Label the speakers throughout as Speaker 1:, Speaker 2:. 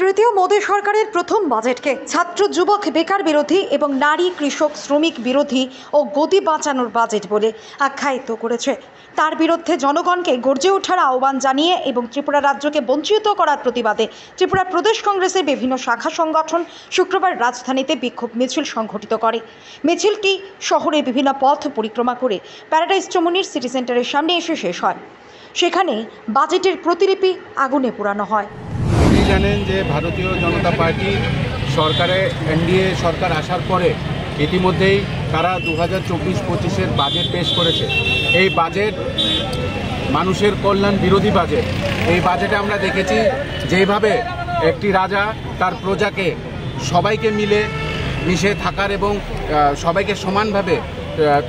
Speaker 1: তৃতীয় মোদী সরকারের প্রথম বাজেটকে ছাত্র যুবক বেকার বিরোধী এবং নারী কৃষক শ্রমিক বিরোধী ও গদি বাঁচানোর বাজেট বলে আখ্যায়িত করেছে। তার বিরুদ্ধে জনগণকে গর্জে ওঠার আহ্বান জানিয়ে এবং ত্রিপুরা রাজ্যকে বঞ্চিত করার প্রতিবাদে ত্রিপুরা প্রদেশ কংগ্রেসের বিভিন্ন শাখা সংগঠন শুক্রবার রাজধানীতে বিক্ষোভ মিছিল সংঘটিত করে। মিছিলটি শহরের বিভিন্ন পথ পরিক্রমা করে প্যারাডাইস চমুনির সিটি সেন্টারের সামনে এসে শেষ হয়। সেখানে বাজেটের প্রতিলিপি আগুনে পোড়ানো হয়।
Speaker 2: আপনি জানেন যে ভারতীয় জনতা পার্টি সরকারে এনডিএ সরকার আসার পরে ইতিমধ্যেই তারা 2024-25-এর বাজেট পেশ করেছে। এই বাজেট মানুষের কল্যাণ বিরোধী বাজেট। এই বাজেটে আমরা দেখেছি যেভাবে একটি রাজা তার প্রজাকে সবাইকে মিশে থাকার এবং সবাইকে সমানভাবে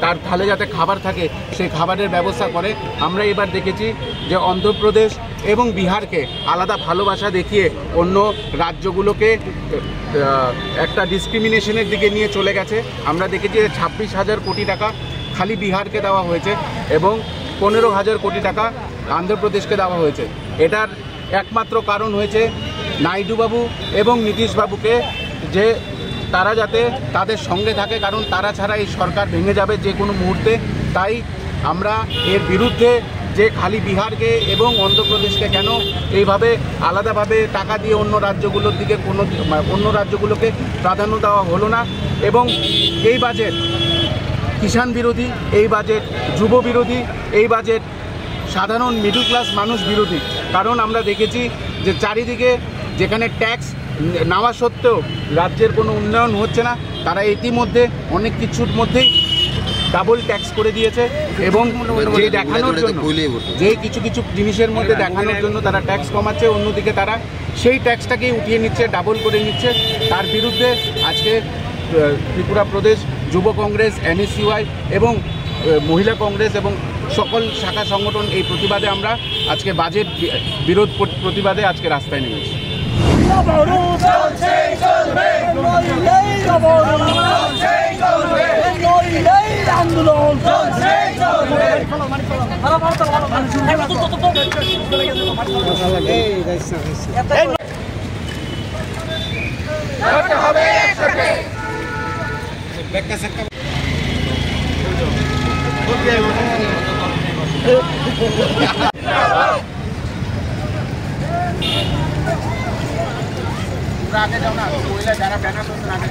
Speaker 2: তার থালে যাতে খাবার থাকে সেই খাবারের ব্যবস্থা করে। আমরা এবার দেখেছি যে অন্ধ্রপ্রদেশ এবং বিহারকে আলাদা ভালোবাসা দেখিয়ে অন্য রাজ্যগুলোকে একটা ডিসক্রিমিনেশনের দিকে নিয়ে চলে গেছে। আমরা দেখেছি যে 26,000 কোটি টাকা খালি বিহারকে দেওয়া হয়েছে এবং 15,000 কোটি টাকা অন্ধ্রপ্রদেশকে দেওয়া হয়েছে। এটার একমাত্র কারণ হয়েছে নাইডুবাবু এবং নীতিশবাবুকে, যে তারা যাতে তাদের সঙ্গে থাকে, কারণ তারা ছাড়া এই সরকার ভেঙে যাবে যে কোনো মুহূর্তে। তাই আমরা এর বিরুদ্ধে যে খালি বিহারকে এবং অন্ধ্রপ্রদেশকে কেন এইভাবে আলাদাভাবে টাকা দিয়ে অন্য রাজ্যগুলোকে প্রাধান্য দেওয়া হলো না। এবং এই বাজেট কিষাণ বিরোধী, এই বাজেট যুব বিরোধী, এই বাজেট সাধারণ মিডল ক্লাস মানুষ বিরোধী। কারণ আমরা দেখেছি যে চারিদিকে যেখানে ট্যাক্স নেওয়া সত্ত্বেও রাজ্যের কোনো উন্নয়ন হচ্ছে না, তারা ইতিমধ্যে অনেক কিছুর মধ্যেই ডাবল ট্যাক্স করে দিয়েছে এবং যে দেখানোর জন্য যে কিছু জিনিসের মধ্যে দেখানোর জন্য তারা ট্যাক্স কমাচ্ছে, অন্যদিকে তারা সেই ট্যাক্সটাকেই উঠিয়ে নিচ্ছে, ডাবল করে নিচ্ছে। তার বিরুদ্ধে আজকে ত্রিপুরা প্রদেশ যুব কংগ্রেস, NSUI এবং মহিলা কংগ্রেস এবং সকল শাখা সংগঠন এই প্রতিবাদে আমরা আজকে বাজেট বিরোধ প্রতিবাদে আজকে রাস্তায় নেমেছি। आगे जाओ ना, যারা ব্যানার করছেন আগে